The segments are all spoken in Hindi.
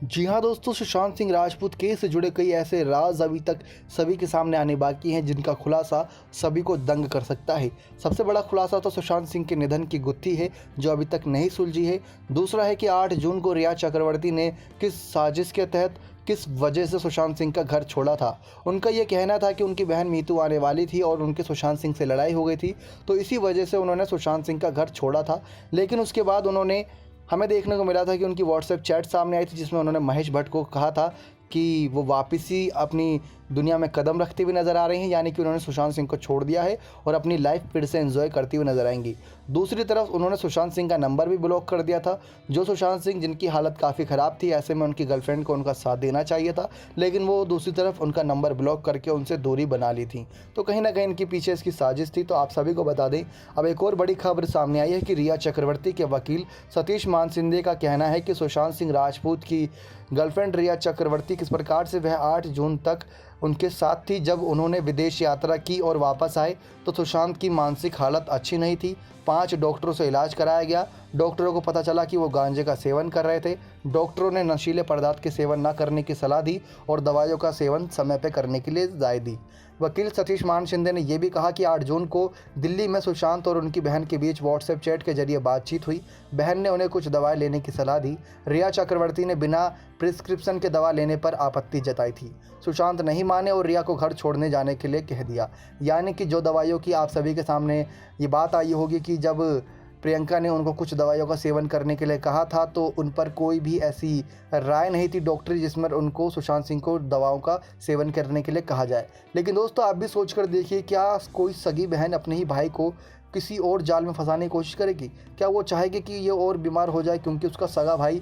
जी हाँ दोस्तों, सुशांत सिंह राजपूत केस से जुड़े कई ऐसे राज अभी तक सभी के सामने आने बाकी हैं जिनका खुलासा सभी को दंग कर सकता है। सबसे बड़ा खुलासा तो सुशांत सिंह के निधन की गुत्थी है जो अभी तक नहीं सुलझी है। दूसरा है कि 8 जून को रिया चक्रवर्ती ने किस साजिश के तहत किस वजह से सुशांत सिंह का घर छोड़ा था। उनका यह कहना था कि उनकी बहन मीतू आने वाली थी और उनके सुशांत सिंह से लड़ाई हो गई थी, तो इसी वजह से उन्होंने सुशांत सिंह का घर छोड़ा था। लेकिन उसके बाद उन्होंने हमें देखने को मिला था कि उनकी व्हाट्सएप चैट सामने आई थी जिसमें उन्होंने महेश भट्ट को कहा था कि वो वापसी अपनी दुनिया में कदम रखते हुए नज़र आ रहे हैं, यानी कि उन्होंने सुशांत सिंह को छोड़ दिया है और अपनी लाइफ फिर से एंजॉय करती हुई नज़र आएंगी। दूसरी तरफ उन्होंने सुशांत सिंह का नंबर भी ब्लॉक कर दिया था। जो सुशांत सिंह जिनकी हालत काफ़ी ख़राब थी, ऐसे में उनकी गर्लफ्रेंड को उनका साथ देना चाहिए था, लेकिन वो दूसरी तरफ उनका नंबर ब्लॉक करके उनसे दूरी बना ली थी। तो कहीं ना कहीं इनके पीछे इसकी साजिश थी। तो आप सभी को बता दें, अब एक और बड़ी खबर सामने आई है कि रिया चक्रवर्ती के वकील सतीश मानसिंदे का कहना है कि सुशांत सिंह राजपूत की गर्लफ्रेंड रिया चक्रवर्ती किस प्रकार से वह 8 जून तक उनके साथ थी। जब उन्होंने विदेश यात्रा की और वापस आए तो सुशांत की मानसिक हालत अच्छी नहीं थी। 5 डॉक्टरों से इलाज कराया गया। डॉक्टरों को पता चला कि वो गांजे का सेवन कर रहे थे। डॉक्टरों ने नशीले पदार्थ के सेवन न करने की सलाह दी और दवाइयों का सेवन समय पर करने के लिए राय दी। वकील सतीश मान शिंदे ने यह भी कहा कि 8 जून को दिल्ली में सुशांत और उनकी बहन के बीच व्हाट्सएप चैट के जरिए बातचीत हुई। बहन ने उन्हें कुछ दवाएं लेने की सलाह दी। रिया चक्रवर्ती ने बिना प्रिस्क्रिप्शन के दवा लेने पर आपत्ति जताई थी। सुशांत नहीं माने और रिया को घर छोड़ने जाने के लिए कह दिया। यानी कि जो दवाइयों की आप सभी के सामने ये बात आई होगी कि जब प्रियंका ने उनको कुछ दवाइयों का सेवन करने के लिए कहा था तो उन पर कोई भी ऐसी राय नहीं थी डॉक्टरी जिसमें उनको सुशांत सिंह को दवाओं का सेवन करने के लिए कहा जाए। लेकिन दोस्तों, आप भी सोच कर देखिए, क्या कोई सगी बहन अपने ही भाई को किसी और जाल में फंसाने की कोशिश करेगी? क्या वो चाहेगी कि ये और बीमार हो जाए क्योंकि उसका सगा भाई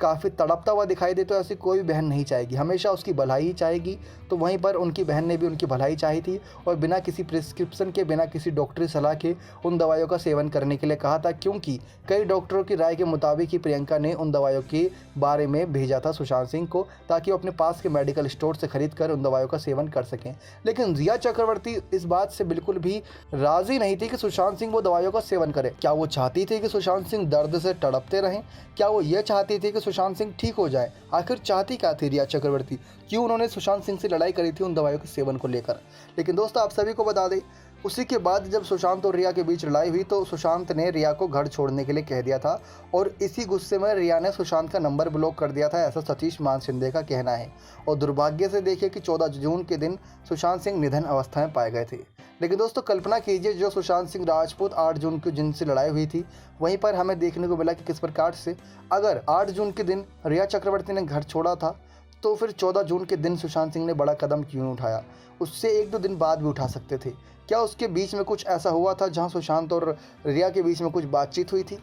काफ़ी तड़पता हुआ दिखाई दे? तो ऐसी कोई बहन नहीं चाहेगी, हमेशा उसकी भलाई ही चाहेगी। तो वहीं पर उनकी बहन ने भी उनकी भलाई चाही थी और बिना किसी प्रिस्क्रिप्शन के, बिना किसी डॉक्टरी सलाह के उन दवाइयों का सेवन करने के लिए कहा था, क्योंकि कई डॉक्टरों की राय के मुताबिक ही प्रियंका ने उन दवाइयों के बारे में भेजा था सुशांत सिंह को, ताकि वो अपने पास के मेडिकल स्टोर से खरीद कर उन दवाइयों का सेवन कर सकें। लेकिन रिया चक्रवर्ती इस बात से बिल्कुल भी राज़ी नहीं थी कि सुशांत सिंह वो दवाइयों का सेवन करे। क्या वो चाहती थी कि सुशांत सिंह दर्द से तड़पते रहें? क्या वो ये चाहती थी कि सुशांत सिंह ठीक हो जाए? आखिर चाहती क्या थी रिया चक्रवर्ती? क्यों उन्होंने सुशांत सिंह से लड़ाई करी थी उन दवाइयों के सेवन को लेकर? लेकिन दोस्तों, आप सभी को बता दें, उसी के बाद जब सुशांत और रिया के बीच लड़ाई हुई तो सुशांत ने रिया को घर छोड़ने के लिए कह दिया था और इसी गुस्से में रिया ने सुशांत का नंबर ब्लॉक कर दिया था, ऐसा सतीश मान शिंदे का कहना है। और दुर्भाग्य से देखिए कि 14 जून के दिन सुशांत सिंह निधन अवस्था में पाए गए थे। लेकिन दोस्तों, कल्पना कीजिए, जो सुशांत सिंह राजपूत 8 जून को जिनसे लड़ाई हुई थी, वहीं पर हमें देखने को मिला कि किस प्रकार से अगर 8 जून के दिन रिया चक्रवर्ती ने घर छोड़ा था तो फिर 14 जून के दिन सुशांत सिंह ने बड़ा कदम क्यों उठाया? उससे 1-2 दिन बाद भी उठा सकते थे। क्या उसके बीच में कुछ ऐसा हुआ था जहां सुशांत और रिया के बीच में कुछ बातचीत हुई थी?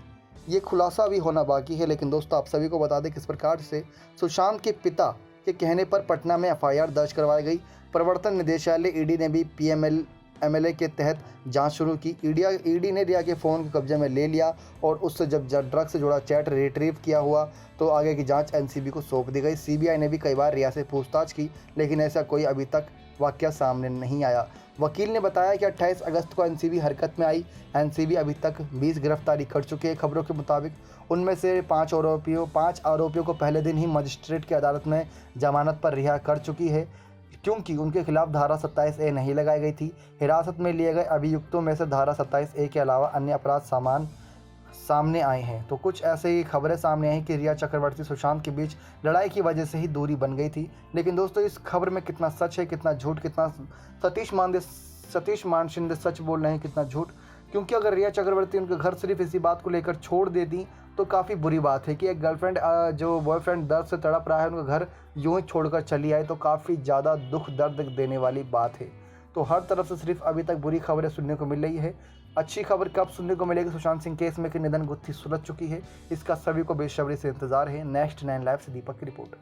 ये खुलासा भी होना बाकी है। लेकिन दोस्तों, आप सभी को बता दें किस प्रकार से सुशांत के पिता के कहने पर पटना में एफआईआर दर्ज करवाई गई। प्रवर्तन निदेशालय ईडी ने भी पीएमएल एमएलए के तहत जांच शुरू की। ईडी ने रिया के फ़ोन को कब्जे में ले लिया और उससे जब ड्रग से जुड़ा चैट रिट्रीव किया हुआ तो आगे की जांच एनसीबी को सौंप दी गई। सीबीआई ने भी कई बार रिया से पूछताछ की, लेकिन ऐसा कोई अभी तक वाकया सामने नहीं आया। वकील ने बताया कि 28 अगस्त को एनसीबी हरकत में आई। एनसीबी अभी तक 20 गिरफ्तारी कर चुकी है खबरों के मुताबिक। उनमें से 5 आरोपियों को पहले दिन ही मजिस्ट्रेट की अदालत में जमानत पर रिहा कर चुकी है, क्योंकि उनके खिलाफ धारा 27A नहीं लगाई गई थी। हिरासत में लिए गए अभियुक्तों में से धारा 27A के अलावा अन्य अपराध सामने आए हैं। तो कुछ ऐसे ही खबरें सामने आई कि रिया चक्रवर्ती सुशांत के बीच लड़ाई की वजह से ही दूरी बन गई थी। लेकिन दोस्तों, इस खबर में कितना सच है, कितना झूठ, कितना सतीश मान शिंदे सच बोल रहे हैं, कितना झूठ? क्योंकि अगर रिया चक्रवर्ती उनके घर सिर्फ इसी बात को लेकर छोड़ देती तो काफ़ी बुरी बात है कि एक गर्लफ्रेंड जो बॉयफ्रेंड दर्द से तड़प रहा है उनका घर यूं ही छोड़कर चली आए, तो काफ़ी ज़्यादा दुख दर्द देने वाली बात है। तो हर तरफ से सिर्फ अभी तक बुरी खबरें सुनने को मिल रही है। अच्छी खबर कब सुनने को मिलेगी सुशांत सिंह केस में कि निधन गुत्थी सुलझ चुकी है, इसका सभी को बेसब्री से इंतजार है। नेक्स्ट 9 लाइव से दीपक की रिपोर्ट।